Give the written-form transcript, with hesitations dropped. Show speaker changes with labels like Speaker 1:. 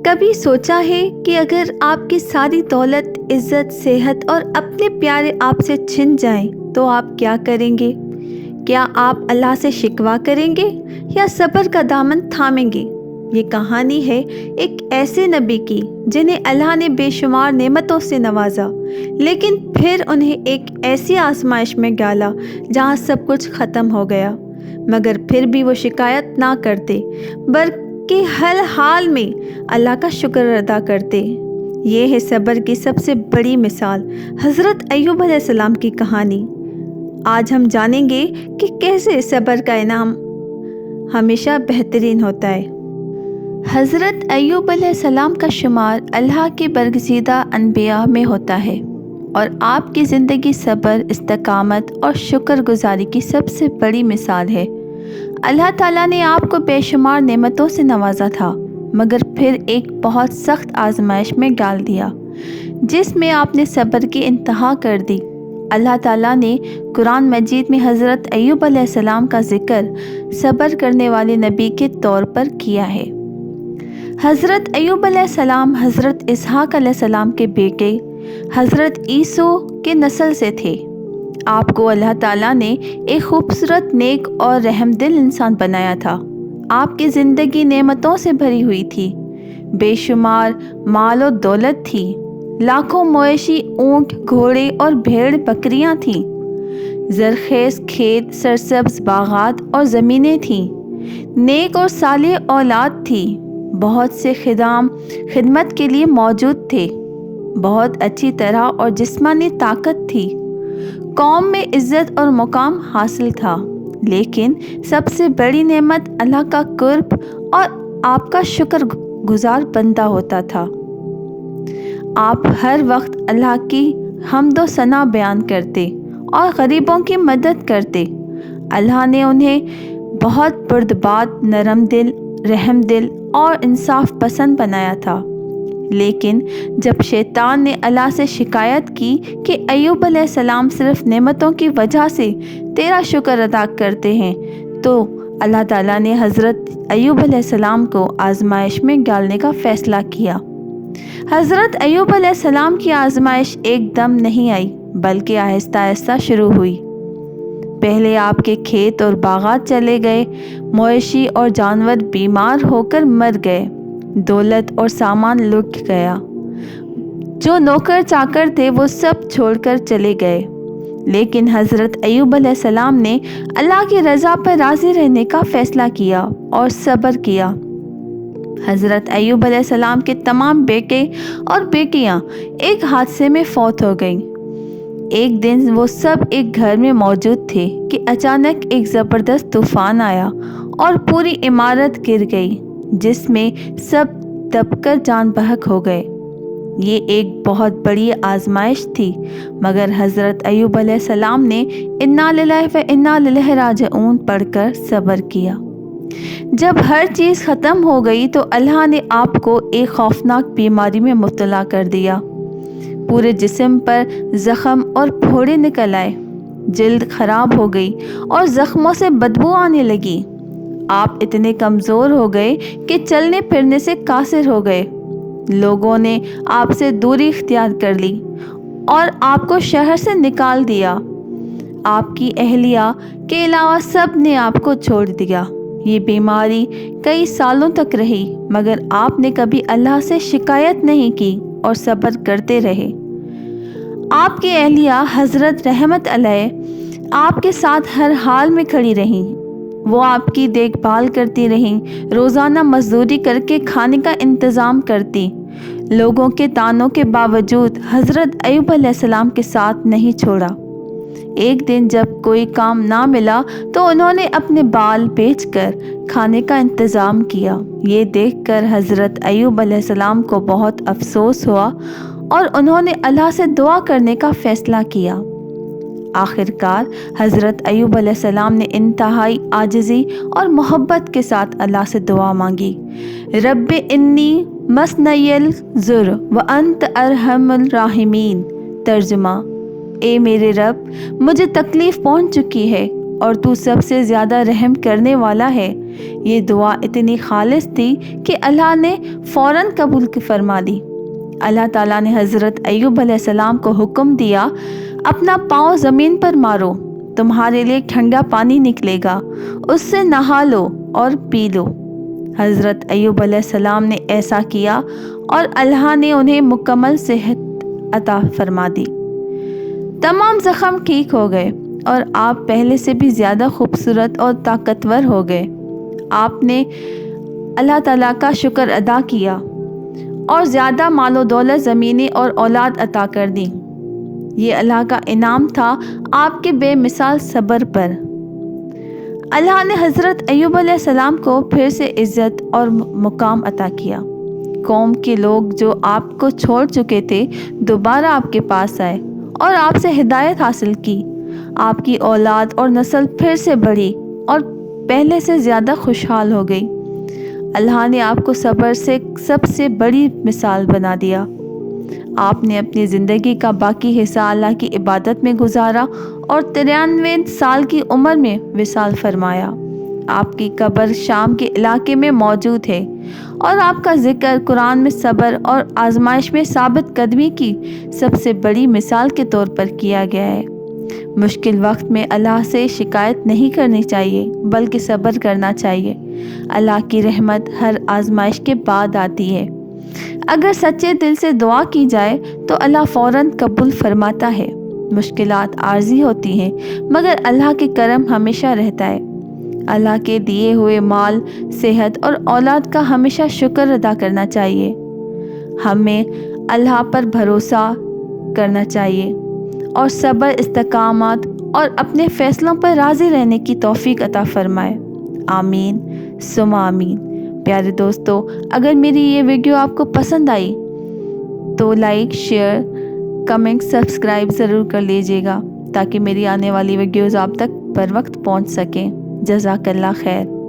Speaker 1: کبھی سوچا ہے کہ اگر آپ کی ساری دولت، عزت، صحت اور اپنے پیارے آپ سے چھن جائیں تو آپ کیا کریں گے؟ کیا آپ اللہ سے شکوہ کریں گے یا صبر کا دامن تھامیں گے؟ یہ کہانی ہے ایک ایسے نبی کی جنہیں اللہ نے بے شمار نعمتوں سے نوازا، لیکن پھر انہیں ایک ایسی آزمائش میں ڈالا جہاں سب کچھ ختم ہو گیا، مگر پھر بھی وہ شکایت نہ کرتے بلکہ ہر حال میں اللہ کا شکر ادا کرتے۔ یہ ہے صبر کی سب سے بڑی مثال، حضرت ایوب علیہ السلام کی کہانی۔ آج ہم جانیں گے کہ کیسے صبر کا انعام ہمیشہ بہترین ہوتا ہے۔ حضرت ایوب علیہ السلام کا شمار اللہ کے برگزیدہ انبیاء میں ہوتا ہے، اور آپ کی زندگی صبر، استقامت اور شکر گزاری کی سب سے بڑی مثال ہے۔ اللہ تعالیٰ نے آپ کو بے شمار نعمتوں سے نوازا تھا، مگر پھر ایک بہت سخت آزمائش میں ڈال دیا جس میں آپ نے صبر کی انتہا کر دی۔ اللہ تعالیٰ نے قرآن مجید میں حضرت ایوب علیہ السلام کا ذکر صبر کرنے والے نبی کے طور پر کیا ہے۔ حضرت ایوب علیہ السلام حضرت اسحاق علیہ السلام کے بیٹے حضرت عیسیٰ کے نسل سے تھے۔ آپ کو اللہ تعالیٰ نے ایک خوبصورت، نیک اور رحم دل انسان بنایا تھا۔ آپ کی زندگی نعمتوں سے بھری ہوئی تھی، بے شمار مال و دولت تھی، لاکھوں مویشی، اونٹ، گھوڑے اور بھیڑ بکریاں تھیں، زرخیز کھیت، سرسبز باغات اور زمینیں تھیں، نیک اور صالح اولاد تھی، بہت سے خدام خدمت کے لیے موجود تھے، بہت اچھی طرح اور جسمانی طاقت تھی، قوم میں عزت اور مقام حاصل تھا، لیکن سب سے بڑی نعمت اللہ کا قرب اور آپ کا شکر گزار بندہ ہوتا تھا۔ آپ ہر وقت اللہ کی حمد و ثنا بیان کرتے اور غریبوں کی مدد کرتے۔ اللہ نے انہیں بہت بردبار، نرم دل، رحم دل اور انصاف پسند بنایا تھا، لیکن جب شیطان نے اللہ سے شکایت کی کہ ایوب علیہ السلام صرف نعمتوں کی وجہ سے تیرا شکر ادا کرتے ہیں، تو اللہ تعالیٰ نے حضرت ایوب علیہ السلام کو آزمائش میں ڈالنے کا فیصلہ کیا۔ حضرت ایوب علیہ السلام کی آزمائش ایک دم نہیں آئی، بلکہ آہستہ آہستہ شروع ہوئی۔ پہلے آپ کے کھیت اور باغات چلے گئے، مویشی اور جانور بیمار ہو کر مر گئے، دولت اور سامان لٹ گیا، جو نوکر چاکر تھے وہ سب چھوڑ کر چلے گئے۔ لیکن حضرت ایوب علیہ السلام نے اللہ کی رضا پر راضی رہنے کا فیصلہ کیا اور صبر کیا۔ حضرت ایوب علیہ السلام کے تمام بیٹے اور بیٹیاں ایک حادثے میں فوت ہو گئیں۔ ایک دن وہ سب ایک گھر میں موجود تھے کہ اچانک ایک زبردست طوفان آیا اور پوری عمارت گر گئی، جس میں سب دب کر جان بحق ہو گئے۔ یہ ایک بہت بڑی آزمائش تھی، مگر حضرت ایوب علیہ السلام نے انا للہ و انا الیہ راجعون پڑھ کر صبر کیا۔ جب ہر چیز ختم ہو گئی تو اللہ نے آپ کو ایک خوفناک بیماری میں مبتلا کر دیا۔ پورے جسم پر زخم اور پھوڑے نکل آئے، جلد خراب ہو گئی اور زخموں سے بدبو آنے لگی۔ آپ اتنے کمزور ہو گئے کہ چلنے پھرنے سے قاصر ہو گئے۔ لوگوں نے آپ سے دوری اختیار کر لی اور آپ کو شہر سے نکال دیا۔ آپ کی اہلیہ کے علاوہ سب نے آپ کو چھوڑ دیا۔ یہ بیماری کئی سالوں تک رہی، مگر آپ نے کبھی اللہ سے شکایت نہیں کی اور صبر کرتے رہے۔ آپ کی اہلیہ حضرت رحمت علیہ آپ کے ساتھ ہر حال میں کھڑی رہیں۔ وہ آپ کی دیکھ بھال کرتی رہیں، روزانہ مزدوری کر کے کھانے کا انتظام کرتی۔ لوگوں کے طعنوں کے باوجود حضرت ایوب علیہ السلام کے ساتھ نہیں چھوڑا۔ ایک دن جب کوئی کام نہ ملا تو انہوں نے اپنے بال بیچ کر کھانے کا انتظام کیا۔ یہ دیکھ کر حضرت ایوب علیہ السلام کو بہت افسوس ہوا اور انہوں نے اللہ سے دعا کرنے کا فیصلہ کیا۔ آخرکار حضرت ایوب علیہ السلام نے انتہائی عاجزی اور محبت کے ساتھ اللہ سے دعا مانگی۔ رب انی مسنی الضر وانت ارحم الراحمین۔ ترجمہ: اے میرے رب، مجھے تکلیف پہنچ چکی ہے اور تو سب سے زیادہ رحم کرنے والا ہے۔ یہ دعا اتنی خالص تھی کہ اللہ نے فوراً قبول فرما لی۔ اللہ تعالیٰ نے حضرت ایوب علیہ السلام کو حکم دیا، اپنا پاؤں زمین پر مارو، تمہارے لیے ٹھنڈا پانی نکلے گا، اس سے نہا لو اور پی لو۔ حضرت ایوب علیہ السلام نے ایسا کیا اور اللہ نے انہیں مکمل صحت عطا فرما دی۔ تمام زخم ٹھیک ہو گئے اور آپ پہلے سے بھی زیادہ خوبصورت اور طاقتور ہو گئے۔ آپ نے اللہ تعالیٰ کا شکر ادا کیا اور زیادہ مال و دولت، زمینیں اور اولاد عطا کر دی۔ یہ اللہ کا انعام تھا آپ کے بے مثال صبر پر۔ اللہ نے حضرت ایوب علیہ السلام کو پھر سے عزت اور مقام عطا کیا۔ قوم کے لوگ جو آپ کو چھوڑ چکے تھے دوبارہ آپ کے پاس آئے اور آپ سے ہدایت حاصل کی۔ آپ کی اولاد اور نسل پھر سے بڑھی اور پہلے سے زیادہ خوشحال ہو گئی۔ اللہ نے آپ کو صبر سے سب سے بڑی مثال بنا دیا۔ آپ نے اپنی زندگی کا باقی حصہ اللہ کی عبادت میں گزارا اور 93 سال کی عمر میں وصال فرمایا۔ آپ کی قبر شام کے علاقے میں موجود ہے اور آپ کا ذکر قرآن میں صبر اور آزمائش میں ثابت قدمی کی سب سے بڑی مثال کے طور پر کیا گیا ہے۔ مشکل وقت میں اللہ سے شکایت نہیں کرنی چاہیے بلکہ صبر کرنا چاہیے۔ اللہ کی رحمت ہر آزمائش کے بعد آتی ہے۔ اگر سچے دل سے دعا کی جائے تو اللہ فوراً قبول فرماتا ہے۔ مشکلات عارضی ہوتی ہیں مگر اللہ کے کرم ہمیشہ رہتا ہے۔ اللہ کے دیے ہوئے مال، صحت اور اولاد کا ہمیشہ شکر ادا کرنا چاہیے۔ ہمیں اللہ پر بھروسہ کرنا چاہیے اور صبر، استقامت اور اپنے فیصلوں پر راضی رہنے کی توفیق عطا فرمائے۔ آمین ثم آمین۔ پیارے دوستو، اگر میری یہ ویڈیو آپ کو پسند آئی تو لائک، شیئر، کمنٹ، سبسکرائب ضرور کر لیجیے گا تاکہ میری آنے والی ویڈیوز آپ تک بر وقت پہنچ سکیں۔ جزاک اللہ خیر۔